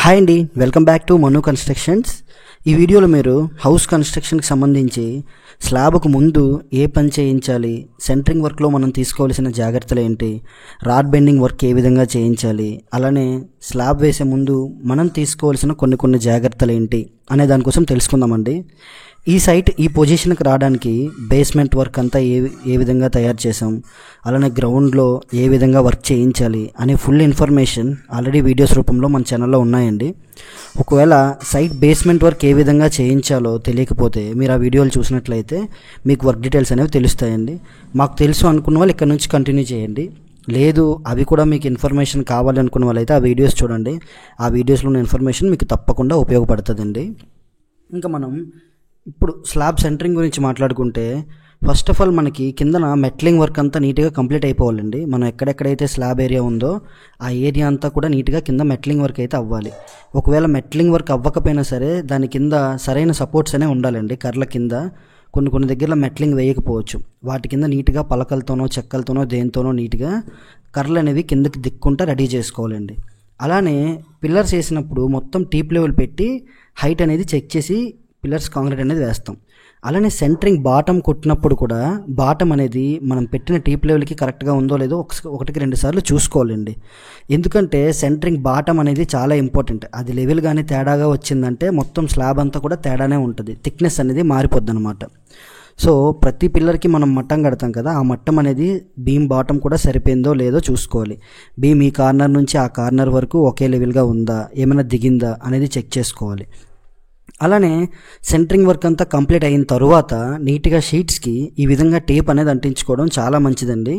Hi అండి, welcome back to Manu constructions. ఈ వీడియోలో మీరు హౌస్ కన్స్ట్రక్షన్కి సంబంధించి స్లాబ్కు ముందు ఏ పని చేయించాలి, సెంటరింగ్ వర్క్లో మనం తీసుకోవాల్సిన జాగ్రత్తలు ఏంటి, రాడ్ బెండింగ్ వర్క్ ఏ విధంగా చేయించాలి, అలానే స్లాబ్ వేసే ముందు మనం తీసుకోవాల్సిన కొన్ని జాగ్రత్తలు ఏంటి అనే దానికోసం తెలుసుకుందామండి. ఈ సైట్ ఈ పొజిషన్కి రావడానికి బేస్మెంట్ వర్క్ అంతా ఏ విధంగా తయారు చేసాం, అలానే గ్రౌండ్లో ఏ విధంగా వర్క్ చేయించాలి అనే ఫుల్ ఇన్ఫర్మేషన్ ఆల్రెడీ వీడియోస్ రూపంలో మన ఛానల్లో ఉన్నాయండి. ఒకవేళ సైట్ బేస్మెంట్ వర్క్ ఏ విధంగా చేయించాలో తెలియకపోతే మీరు ఆ వీడియోలు చూసినట్లయితే మీకు వర్క్ డీటెయిల్స్ అనేవి తెలుస్తాయండి. మాకు తెలుసు అనుకున్న వాళ్ళు ఇక్కడ నుంచి కంటిన్యూ చేయండి. లేదు అవి కూడా మీకు ఇన్ఫర్మేషన్ కావాలి అనుకున్న వాళ్ళైతే ఆ వీడియోస్ చూడండి. ఆ వీడియోస్లో ఉన్న ఇన్ఫర్మేషన్ మీకు తప్పకుండా ఉపయోగపడుతుందండి. ఇంకా మనం ఇప్పుడు స్లాబ్ సెంటరింగ్ గురించి మాట్లాడుకుంటే ఫస్ట్ ఆఫ్ ఆల్ మనకి కిందన మెట్లింగ్ వర్క్ అంతా నీట్గా కంప్లీట్ అయిపోవాలండి. మనం ఎక్కడెక్కడైతే స్లాబ్ ఏరియా ఉందో ఆ ఏరియా అంతా కూడా నీట్గా కింద మెట్లింగ్ వర్క్ అయితే అవ్వాలి. ఒకవేళ మెట్లింగ్ వర్క్ అవ్వకపోయినా సరే దాని కింద సరైన సపోర్ట్స్ అనేవి ఉండాలండి. కర్ల కింద కొన్ని దగ్గరలో మెట్లింగ్ వేయకపోవచ్చు. వాటి కింద నీట్గా పలకలతోనో చెక్కలతోనో దేనితోనో నీట్గా కర్రలు అనేవి కిందకి దిక్కుంటా రెడీ చేసుకోవాలండి. అలానే పిల్లర్స్ వేసినప్పుడు మొత్తం టీప్ లెవెల్ పెట్టి హైట్ అనేది చెక్ చేసి పిల్లర్స్ కాంక్రీట్ అనేది వేస్తాం. అలానే సెంటరింగ్ బాటమ్ కొట్టినప్పుడు కూడా బాటమ్ అనేది మనం పెట్టిన టీప్ లెవెల్కి కరెక్ట్గా ఉందో లేదో ఒకటికి 2 సార్లు చూసుకోవాలండి. ఎందుకంటే సెంటరింగ్ బాటమ్ అనేది చాలా ఇంపార్టెంట్. అది లెవెల్ కానీ తేడాగా వచ్చిందంటే మొత్తం స్లాబ్ అంతా కూడా తేడానే ఉంటుంది, థిక్నెస్ అనేది మారిపోద్ది అనమాట. సో ప్రతి పిల్లర్కి మనం మట్టం కడతాం కదా, ఆ మట్టం అనేది బీమ్ బాటమ్ కూడా సరిపోయిందో లేదో చూసుకోవాలి. బీమ్ ఈ కార్నర్ నుంచి ఆ కార్నర్ వరకు ఒకే లెవెల్గా ఉందా, ఏమైనా దిగిందా అనేది చెక్ చేసుకోవాలి. అలానే సెంటరింగ్ వర్క్ అంతా కంప్లీట్ అయిన తర్వాత నీట్గా షీట్స్కి ఈ విధంగా టేప్ అనేది అంటించుకోవడం చాలా మంచిదండి.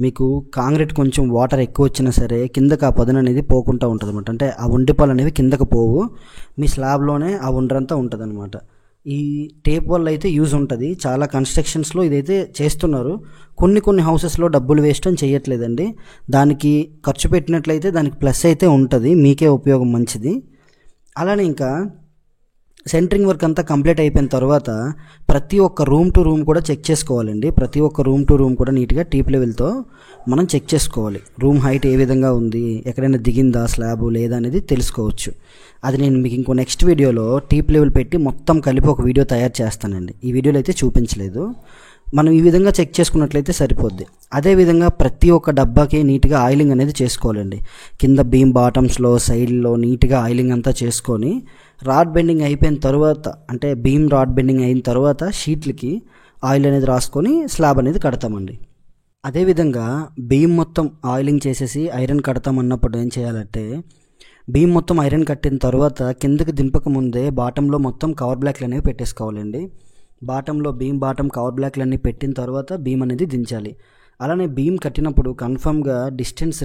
మీకు కాంక్రీట్ కొంచెం వాటర్ ఎక్కువ వచ్చినా సరే కిందకి ఆ పదును అనేది పోకుండా ఉంటుంది అనమాట. అంటే ఆ ఉండిపాలు అనేవి కిందకు పోవు, మీ స్లాబ్లోనే ఆ ఉండరంతా ఉంటుంది అనమాట. ఈ టేప్ వల్ల అయితే యూజ్ ఉంటుంది. చాలా కన్స్ట్రక్షన్స్లో ఇదైతే చేస్తున్నారు. కొన్ని హౌసెస్లో డబ్బులు వేస్ట్ అని చేయట్లేదండి. దానికి ఖర్చు పెట్టినట్లయితే దానికి ప్లస్ అయితే ఉంటుంది, మీకే ఉపయోగం మంచిది. అలానే ఇంకా సెంటరింగ్ వర్క్ అంతా కంప్లీట్ అయిపోయిన తర్వాత ప్రతి ఒక్క రూమ్ టు రూమ్ కూడా చెక్ చేసుకోవాలండి. ప్రతి ఒక్క రూమ్ టు రూమ్ కూడా నీట్గా టీప్ లెవెల్తో మనం చెక్ చేసుకోవాలి. రూమ్ హైట్ ఏ విధంగా ఉంది, ఎక్కడైనా దిగిందా స్లాబ్ లేదా అనేది తెలుసుకోవచ్చు. అది నేను మీకు ఇంకో నెక్స్ట్ వీడియోలో టీప్ లెవెల్ పెట్టి మొత్తం కలిపి ఒక వీడియో తయారు చేస్తానండి. ఈ వీడియోలో అయితే చూపించలేదు. మనం ఈ విధంగా చెక్ చేసుకున్నట్లయితే సరిపోద్ది. అదేవిధంగా ప్రతి ఒక్క డబ్బాకి నీట్గా ఆయిలింగ్ అనేది చేసుకోవాలండి. కింద బీమ్ బాటమ్స్లో సైడ్లో నీట్గా ఆయిలింగ్ అంతా చేసుకొని రాడ్ బెండింగ్ అయిపోయిన తర్వాత, అంటే బీమ్ రాడ్ బెండింగ్ అయిన తర్వాత షీట్లకి ఆయిల్ అనేది రాసుకొని స్లాబ్ అనేది కడతామండి. అదేవిధంగా బీమ్ మొత్తం ఆయిలింగ్ చేసేసి ఐరన్ కడతామన్నప్పుడు ఏం చేయాలంటే బీమ్ మొత్తం ఐరన్ కట్టిన తర్వాత కిందకి దింపక ముందే బాటంలో మొత్తం కవర్ బ్లాక్లు అనేవి పెట్టేసుకోవాలండి. బాటంలో బీమ్ బాటం కవర్ బ్లాక్లన్నీ పెట్టిన తర్వాత బీమ్ అనేది దించాలి. అలానే బీమ్ కట్టినప్పుడు కన్ఫర్మ్గా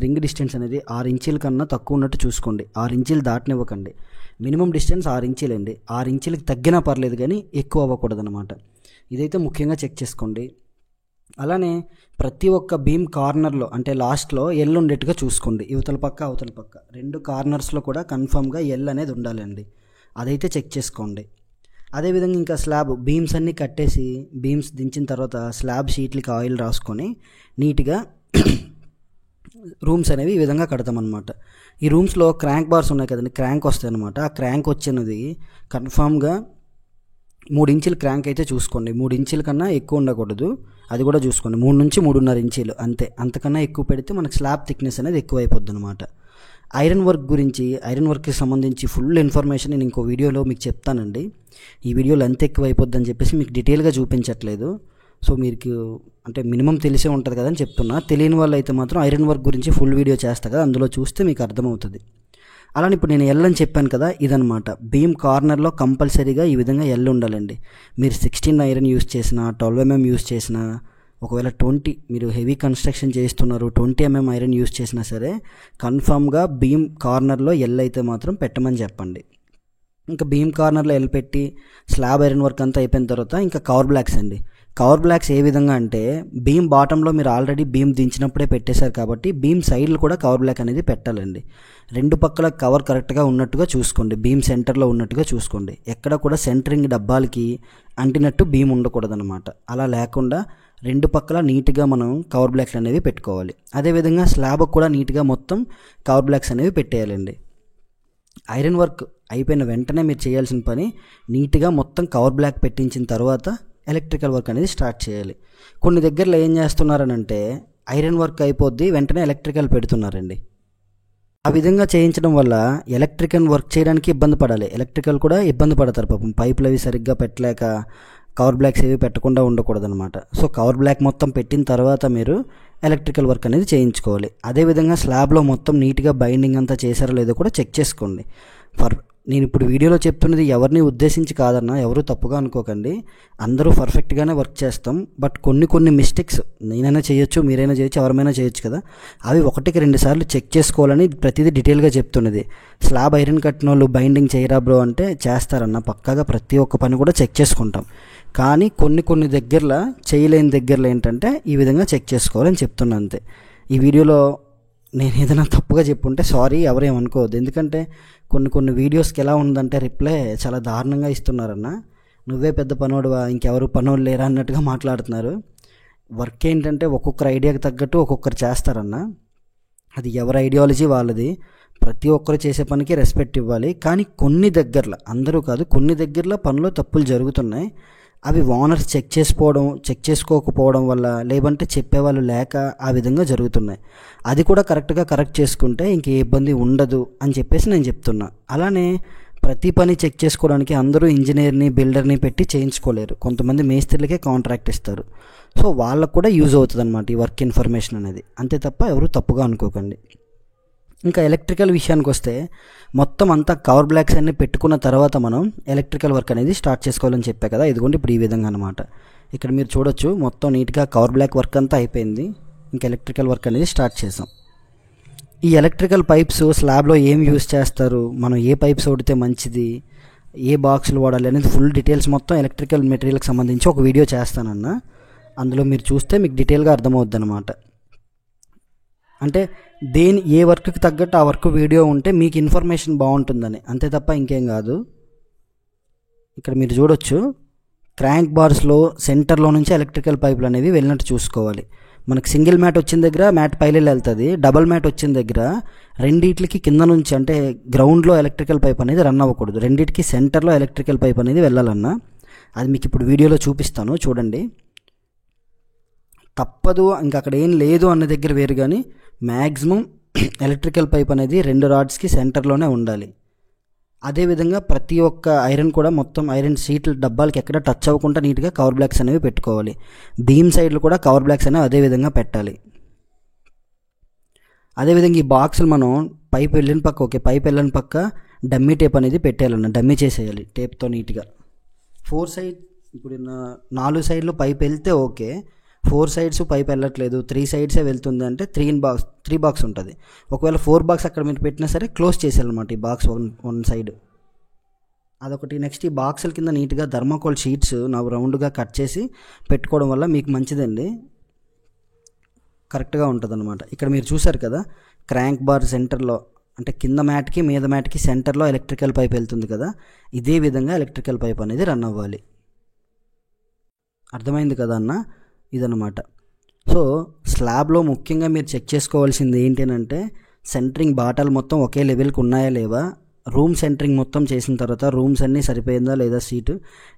రింగ్ డిస్టెన్స్ అనేది 6 ఇంచీల కన్నా తక్కువ ఉన్నట్టు చూసుకోండి. 6 ఇంచీలు దాటనివ్వకండి. Minimum distance 6 ఇంచీలండి. 6 ఇంచీలకి తగ్గినా పర్లేదు కానీ ఎక్కువ అవ్వకూడదు అనమాట. ఇదైతే ముఖ్యంగా చెక్ చేసుకోండి. అలానే ప్రతి ఒక్క బీమ్ కార్నర్లో, అంటే లాస్ట్లో ఎల్ ఉండేట్టుగా చూసుకోండి. అవతల పక్క 2 కార్నర్స్లో కూడా కన్ఫర్మ్గా ఎల్ అనేది ఉండాలండి. అదైతే చెక్ చేసుకోండి. అదేవిధంగా ఇంకా స్లాబ్ బీమ్స్ అన్నీ కట్టేసి బీమ్స్ దించిన తర్వాత స్లాబ్ షీట్లకి ఆయిల్ రాసుకొని నీట్గా రూమ్స్ అనేవి ఈ విధంగా కడతామన్నమాట. ఈ రూమ్స్లో క్రాంక్ బార్స్ ఉన్నాయి కదండి, క్రాంక్ వస్తాయి అనమాట. ఆ క్రాంక్ వచ్చినది కన్ఫామ్గా 3 ఇంచుల క్రాంక్ అయితే చూసుకోండి. 3 ఇంచుల కన్నా ఎక్కువ ఉండకూడదు, అది కూడా చూసుకోండి. 3 నుంచి 3.5 ఇంచీలు అంతే. అంతకన్నా ఎక్కువ పెడితే మనకి స్లాబ్ థిక్నెస్ అనేది ఎక్కువ అయిపోద్ది అనమాట. ఐరన్ వర్క్కి సంబంధించి ఫుల్ ఇన్ఫర్మేషన్ నేను ఇంకో వీడియోలో మీకు చెప్తానండి. ఈ వీడియోలో ఎంత ఎక్కువ అయిపోద్దని చెప్పేసి మీకు డీటెయిల్గా చూపించట్లేదు. సో మీకు అంటే మినిమం తెలిసే ఉంటుంది కదని చెప్తున్నా. తెలియని వాళ్ళు అయితే మాత్రం ఐరన్ వర్క్ గురించి ఫుల్ వీడియో చేస్తా కదా, అందులో చూస్తే మీకు అర్థమవుతుంది. అలానే ఇప్పుడు నేను ఎల్ అని చెప్పాను కదా, ఇదనమాట. బీమ్ కార్నర్లో కంపల్సరీగా ఈ విధంగా ఎల్ ఉండాలండి. మీరు 16 ఐరన్ యూస్ చేసినా 12 mm యూస్ చేసినా, ఒకవేళ 20 మీరు హెవీ కన్స్ట్రక్షన్ చేస్తున్నారు 20 mm ఐరన్ యూస్ చేసినా సరే కన్ఫామ్గా బీమ్ కార్నర్లో ఎల్ అయితే మాత్రం పెట్టమని చెప్పండి. ఇంకా బీమ్ కార్నర్లో ఎల్ పెట్టి స్లాబ్ ఐరన్ వర్క్ అంతా అయిపోయిన తర్వాత ఇంకా కవర్ బ్లాక్స్ అండి. కవర్ బ్లాక్స్ ఏ విధంగా అంటే బీమ్ బాటంలో మీరు ఆల్రెడీ బీమ్ దించినప్పుడే పెట్టేశారు కాబట్టి బీమ్ సైడ్లు కూడా కవర్ బ్లాక్ అనేది పెట్టాలండి. 2 పక్కల కవర్ కరెక్ట్గా ఉన్నట్టుగా చూసుకోండి. బీమ్ సెంటర్లో ఉన్నట్టుగా చూసుకోండి. ఎక్కడ కూడా సెంటరింగ్ డబ్బాలకి అంటినట్టు బీమ్ ఉండకూడదు అనమాట. అలా లేకుండా 2 పక్కల నీట్గా మనం కవర్ బ్లాక్లు అనేవి పెట్టుకోవాలి. అదేవిధంగా స్లాబ్కి కూడా నీట్గా మొత్తం కవర్ బ్లాక్స్ అనేవి పెట్టేయాలండి. ఐరన్ వర్క్ అయిపోయిన వెంటనే మీరు చేయాల్సిన పని నీట్గా మొత్తం కవర్ బ్లాక్ పెట్టించిన తర్వాత ఎలక్ట్రికల్ వర్క్ అనేది స్టార్ట్ చేయాలి. కొన్ని దగ్గరలో ఏం చేస్తున్నారనంటే ఐరన్ వర్క్ అయిపోద్ది వెంటనే ఎలక్ట్రికల్ పెడుతున్నారండి. ఆ విధంగా చేయించడం వల్ల ఎలక్ట్రికల్ వర్క్ చేయడానికి ఇబ్బంది పడాలి, ఎలక్ట్రికల్ కూడా ఇబ్బంది పడతారు పాపం. పైపులు అవి సరిగ్గా పెట్టలేక కవర్ బ్లాక్స్ ఏవి పెట్టకుండా ఉండకూడదు అనమాట. సో కవర్ బ్లాక్ మొత్తం పెట్టిన తర్వాత మీరు ఎలక్ట్రికల్ వర్క్ అనేది చేయించుకోవాలి. అదేవిధంగా స్లాబ్లో మొత్తం నీట్గా బైండింగ్ అంతా చేశారో లేదో కూడా చెక్ చేసుకోండి. నేను ఇప్పుడు వీడియోలో చెప్తున్నది ఎవరిని ఉద్దేశించి కాదన్నా, ఎవరు తప్పుగా అనుకోకండి. అందరూ పర్ఫెక్ట్గానే వర్క్ చేస్తాం. బట్ కొన్ని మిస్టేక్స్ నేనైనా చేయొచ్చు, మీరైనా చేయొచ్చు, ఎవరైనా చేయొచ్చు కదా. అవి 1-2 సార్లు చెక్ చేసుకోవాలని ప్రతిదీ డీటెయిల్గా చెప్తున్నది. స్లాబ్ ఐరన్ కట్టిన వాళ్ళు బైండింగ్ చేయరా బ్రో అంటే చేస్తారన్న, పక్కాగా ప్రతి ఒక్క పని కూడా చెక్ చేసుకుంటాం. కానీ కొన్ని దగ్గరలో చేయలేని దగ్గరలో ఏంటంటే ఈ విధంగా చెక్ చేసుకోవాలని చెప్తున్నా అంతే. ఈ వీడియోలో నేను ఏదైనా తప్పుగా చెప్పుంటే సారీ, ఎవరేమనుకోవద్దు. ఎందుకంటే కొన్ని వీడియోస్కి ఎలా ఉందంటే రిప్లై చాలా దారుణంగా ఇస్తున్నారన్న. నువ్వే పెద్ద పనోడువా, ఇంకెవరు పనోడు లేరా అన్నట్టుగా మాట్లాడుతున్నారు. వర్క్ ఏంటంటే ఒక్కొక్కరు ఐడియాకి తగ్గట్టు ఒక్కొక్కరు చేస్తారన్న. అది ఎవరి ఐడియాలజీ వాళ్ళది. ప్రతి ఒక్కరు చేసే పనికి రెస్పెక్ట్ ఇవ్వాలి. కానీ కొన్ని దగ్గరలో, అందరూ కాదు, కొన్ని దగ్గరలో పనులు తప్పులు జరుగుతున్నాయి. అవి ఓనర్స్ చెక్ చేసుకోకపోవడం వల్ల, లేదంటే చెప్పేవాళ్ళు లేక ఆ విధంగా జరుగుతున్నాయి. అది కూడా కరెక్ట్ చేసుకుంటే ఇంకే ఇబ్బంది ఉండదు అని చెప్పేసి నేను చెప్తున్నా. అలానే ప్రతి పని చెక్ చేసుకోవడానికి అందరూ ఇంజనీర్ని బిల్డర్ని పెట్టి చేయించుకోలేరు. కొంతమంది మేస్త్రీలకే కాంట్రాక్ట్ ఇస్తారు. సో వాళ్ళకు కూడా యూజ్ అవుతుంది అనమాట ఈ వర్క్ ఇన్ఫర్మేషన్ అనేది. అంతే తప్ప ఎవరు తప్పుగా అనుకోకండి. ఇంకా ఎలక్ట్రికల్ విషయానికి వస్తే మొత్తం అంతా కవర్ బ్లాక్స్ అన్నీ పెట్టుకున్న తర్వాత మనం ఎలక్ట్రికల్ వర్క్ అనేది స్టార్ట్ చేసుకోవాలని చెప్పా కదా. ఇదిగోండి ఇప్పుడు ఈ విధంగా అనమాట. ఇక్కడ మీరు చూడొచ్చు మొత్తం నీట్గా కవర్ బ్లాక్ వర్క్ అంతా అయిపోయింది. ఇంకా ఎలక్ట్రికల్ వర్క్ అనేది స్టార్ట్ చేసాం. ఈ ఎలక్ట్రికల్ పైప్స్ స్లాబ్లో ఏం యూజ్ చేస్తారు, మనం ఏ పైప్స్ వాడితే మంచిది, ఏ బాక్సులు వాడాలి అనేది ఫుల్ డీటెయిల్స్ మొత్తం ఎలక్ట్రికల్ మెటీరియల్కి సంబంధించి ఒక వీడియో చేస్తానన్న. అందులో మీరు చూస్తే మీకు డీటెయిల్గా అర్థమవుద్ది అనమాట. అంటే ఏ వర్క్కి తగ్గట్టు ఆ వర్క్ వీడియో ఉంటే మీకు ఇన్ఫర్మేషన్ బాగుంటుందని, అంతే తప్ప ఇంకేం కాదు. ఇక్కడ మీరు చూడొచ్చు క్రాంక్ బార్స్లో సెంటర్లో నుంచి ఎలక్ట్రికల్ పైపులు అనేవి వెళ్ళినట్టు చూసుకోవాలి. మనకి సింగిల్ మ్యాట్ వచ్చిన దగ్గర మ్యాట్ పైలెల్ వెళ్తుంది. డబల్ మ్యాట్ వచ్చిన దగ్గర రెండింటికి కింద నుంచి అంటే గ్రౌండ్లో ఎలక్ట్రికల్ పైప్ అనేది రన్ అవ్వకూడదు. రెండింటికి సెంటర్లో ఎలక్ట్రికల్ పైప్ అనేది వెళ్ళాలన్నా. అది మీకు ఇప్పుడు వీడియోలో చూపిస్తాను చూడండి. తప్పదు ఇంకా అక్కడ ఏం లేదు అన్న దగ్గర వేరు, కానీ మ్యాక్సిమం ఎలక్ట్రికల్ పైప్ అనేది 2 రాడ్స్కి సెంటర్లోనే ఉండాలి. అదేవిధంగా ప్రతి ఒక్క ఐరన్ కూడా మొత్తం ఐరన్ షీట్లు డబ్బాలకి ఎక్కడ టచ్ అవ్వకుండా నీట్గా కవర్ బ్లాక్స్ అనేవి పెట్టుకోవాలి. బీమ్ సైడ్లు కూడా కవర్ బ్లాక్స్ అనేవి అదేవిధంగా పెట్టాలి. అదేవిధంగా ఈ బాక్సులు మనం పైప్ వెళ్ళిన పక్క డమ్మీ టేప్ అనేది పెట్టేయాలన్న, డమ్మీ చేసేయాలి టేప్తో నీట్గా. 4 సైడ్ ఇప్పుడు 4 సైడ్లు పైప్ వెళ్తే ఓకే, 4 సైడ్స్ పైప్ వెళ్ళట్లేదు, 3 సైడ్సే వెళ్తుంది అంటే 3 బాక్స్ ఉంటుంది. ఒకవేళ 4 బాక్స్ అక్కడ మీరు పెట్టినా సరే క్లోజ్ చేసేయాలన్నమాట ఈ బాక్స్ వన్ సైడ్. అదొకటి. నెక్స్ట్ ఈ బాక్సుల కింద నీట్గా థర్మాకోల్ షీట్స్ రౌండ్గా కట్ చేసి పెట్టుకోవడం వల్ల మీకు మంచిదండి, కరెక్ట్గా ఉంటుంది అనమాట. ఇక్కడ మీరు చూసారు కదా క్రాంక్ బార్ సెంటర్లో అంటే కింద మ్యాట్కి మీద మ్యాట్కి సెంటర్లో ఎలక్ట్రికల్ పైప్ వెళ్తుంది కదా, ఇదే విధంగా ఎలక్ట్రికల్ పైప్ అనేది రన్ అవ్వాలి. అర్థమైంది కదా అన్న, ఇదన్నమాట. సో స్లాబ్లో ముఖ్యంగా మీరు చెక్ చేసుకోవాల్సింది ఏంటంటే సెంటరింగ్ బాటలు మొత్తం ఒకే లెవెల్కి ఉన్నాయా లేవా, రూమ్ సెంటరింగ్ మొత్తం చేసిన తర్వాత రూమ్స్ అన్నీ సరిపోయిందా లేదా, సీటు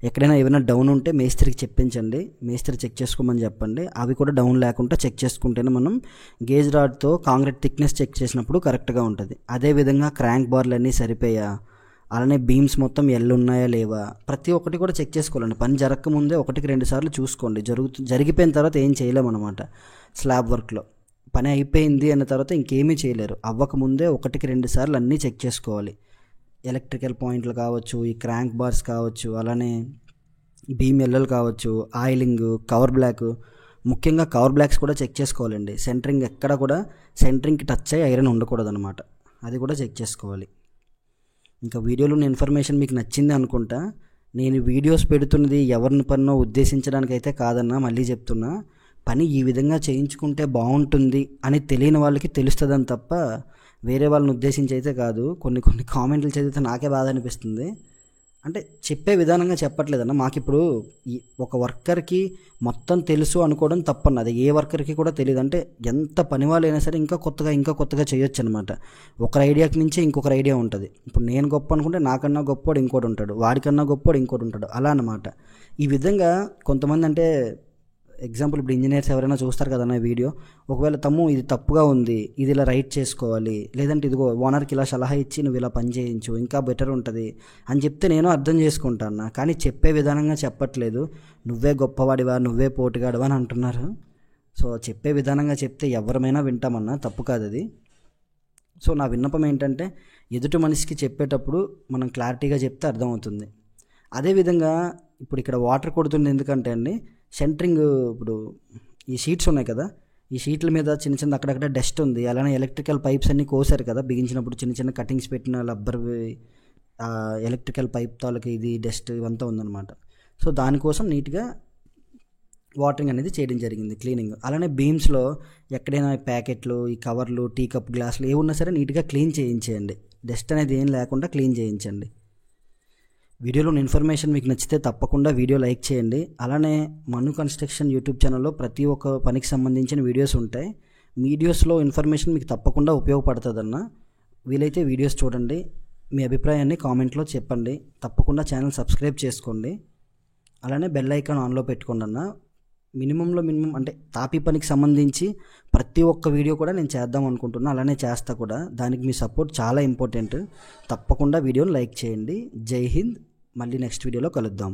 ఎక్కడైనా ఏమైనా డౌన్ ఉంటే మేస్త్రికి చెప్పించండి, మేస్త్రి చెక్ చేసుకోమని చెప్పండి. అవి కూడా డౌన్ లేకుండా చెక్ చేసుకుంటేనే మనం గేజ్ రాడ్తో కాంక్రీట్ థిక్నెస్ చెక్ చేసినప్పుడు కరెక్ట్గా ఉంటుంది. అదేవిధంగా క్రాంక్ బార్లు అన్నీ సరిపోయా, అలానే బీమ్స్ మొత్తం ఉన్నాయా లేవా, ప్రతి ఒక్కటి కూడా చెక్ చేసుకోవాలండి. పని జరగకముందే 1-2 సార్లు చూసుకోండి. జరిగిపోయిన తర్వాత ఏం చేయలేమన్నమాట. స్లాబ్ వర్క్లో పని అయిపోయింది అన్న తర్వాత ఇంకేమీ చేయలేరు. అవ్వకముందే 1-2 సార్లు అన్నీ చెక్ చేసుకోవాలి. ఎలక్ట్రికల్ పాయింట్లు కావచ్చు, ఈ క్రాంక్ బార్స్ కావచ్చు, అలానే బీమ్ ఎల్లలు కావచ్చు, ఆయిలింగ్, కవర్ బ్లాక్, ముఖ్యంగా కవర్ బ్లాక్స్ కూడా చెక్ చేసుకోవాలండి. సెంటరింగ్ ఎక్కడ కూడా సెంటరింగ్కి టచ్ అయ్యి ఐరన్ ఉండకూడదు అనమాట, అది కూడా చెక్ చేసుకోవాలి. ఇంకా వీడియోలో ఇన్ఫర్మేషన్ మీకు నచ్చింది అనుకుంటా. నేను వీడియోస్ పెడుతున్నది ఎవరిని పన్నో ఉద్దేశించడానికి అయితే కాదన్నా, మళ్ళీ చెప్తున్నా. పని ఈ విధంగా చేయించుకుంటే బాగుంటుంది అని తెలియని వాళ్ళకి తెలుస్తుందని తప్ప వేరే వాళ్ళని ఉద్దేశించి అయితే కాదు. కొన్ని కామెంట్లు చదివితే నాకే బాధ అనిపిస్తుంది. అంటే చెప్పే విధానంగా చెప్పట్లేదన్న. మాకు ఇప్పుడు ఒక వర్కర్కి మొత్తం తెలుసు అనుకోవడం తప్పన్న. అది ఏ వర్కర్కి కూడా తెలియదు. అంటే ఎంత పని వాళ్ళైనా సరే ఇంకా కొత్తగా చేయొచ్చు అనమాట. ఒకరి ఐడియాకి నుంచి ఇంకొకరి ఐడియా ఉంటుంది. ఇప్పుడు నేను గొప్ప అనుకుంటే నాకన్నా గొప్పోడు ఇంకోటి ఉంటాడు, వాడికన్నా గొప్పోడు ఇంకోటి ఉంటాడు, అలా అన్నమాట. ఈ విధంగా కొంతమంది అంటే ఎగ్జాంపుల్ ఇప్పుడు ఇంజనీర్స్ ఎవరైనా చూస్తారు కదన్న వీడియో, ఒకవేళ ఇది తప్పుగా ఉంది, ఇది ఇలా రైట్ చేసుకోవాలి, లేదంటే ఇదిగో ఓనర్కి ఇలా సలహా ఇచ్చి నువ్వు ఇలా పని చేయించు ఇంకా బెటర్ ఉంటుంది అని చెప్తే నేను అర్థం చేసుకుంటాను. కానీ చెప్పే విధానంగా చెప్పట్లేదు. నువ్వే గొప్పవాడివా, నువ్వే పోటుగాడివా అని అంటున్నారు. సో చెప్పే విధానంగా చెప్తే ఎవరమైనా వింటామన్నా, తప్పు కాదు అది. సో నా విన్నపం ఏంటంటే ఎదుటి మనిషికి చెప్పేటప్పుడు మనం క్లారిటీగా చెప్తే అర్థమవుతుంది. అదేవిధంగా ఇప్పుడు ఇక్కడ వాటర్ కొడుతుంది ఎందుకంటే అండి, సెంటరింగ్ ఇప్పుడు ఈ షీట్స్ ఉన్నాయి కదా, ఈ షీట్ల మీద చిన్న అక్కడక్కడ డస్ట్ ఉంది. అలానే ఎలక్ట్రికల్ పైప్స్ అన్నీ కోసారు కదా బిగించినప్పుడు, చిన్న కటింగ్స్ పెట్టిన రబ్బర్వి ఎలక్ట్రికల్ పైప్ తాలూకు ఇది డస్ట్ ఇవంతా ఉందన్నమాట. సో దానికోసం నీట్గా వాటరింగ్ అనేది చేయడం జరిగింది, క్లీనింగ్. అలానే బీమ్స్లో ఎక్కడైనా ప్యాకెట్లు, ఈ కవర్లు, టీ కప్ గ్లాసులు ఏమున్నా సరే నీట్గా క్లీన్ చేయించేయండి. డస్ట్ అనేది ఏం లేకుండా క్లీన్ చేయించండి. వీడియోలోని ఇన్ఫర్మేషన్ మీకు నచ్చితే తప్పకుండా వీడియో లైక్ చేయండి. అలానే మను కన్స్ట్రక్షన్ యూట్యూబ్ ఛానల్లో ప్రతి ఒక్క పనికి సంబంధించిన వీడియోస్ ఉంటాయి. వీడియోస్లో ఇన్ఫర్మేషన్ మీకు తప్పకుండా ఉపయోగపడుతుందన్న. వీలైతే వీడియోస్ చూడండి, మీ అభిప్రాయాన్ని కామెంట్లో చెప్పండి. తప్పకుండా ఛానల్ సబ్స్క్రైబ్ చేసుకోండి. అలానే బెల్ ఐకాన్ ఆన్లో పెట్టుకోండి అన్న. మినిమం అంటే తాపీ పనికి సంబంధించి ప్రతి ఒక్క వీడియో కూడా నేను చేద్దాం అనుకుంటున్నా, అలానే చేస్తా కూడా. దానికి మీ సపోర్ట్ చాలా ఇంపార్టెంట్. తప్పకుండా వీడియోని లైక్ చేయండి. జై హింద్. మళ్ళీ నెక్స్ట్ వీడియోలో కలుద్దాం.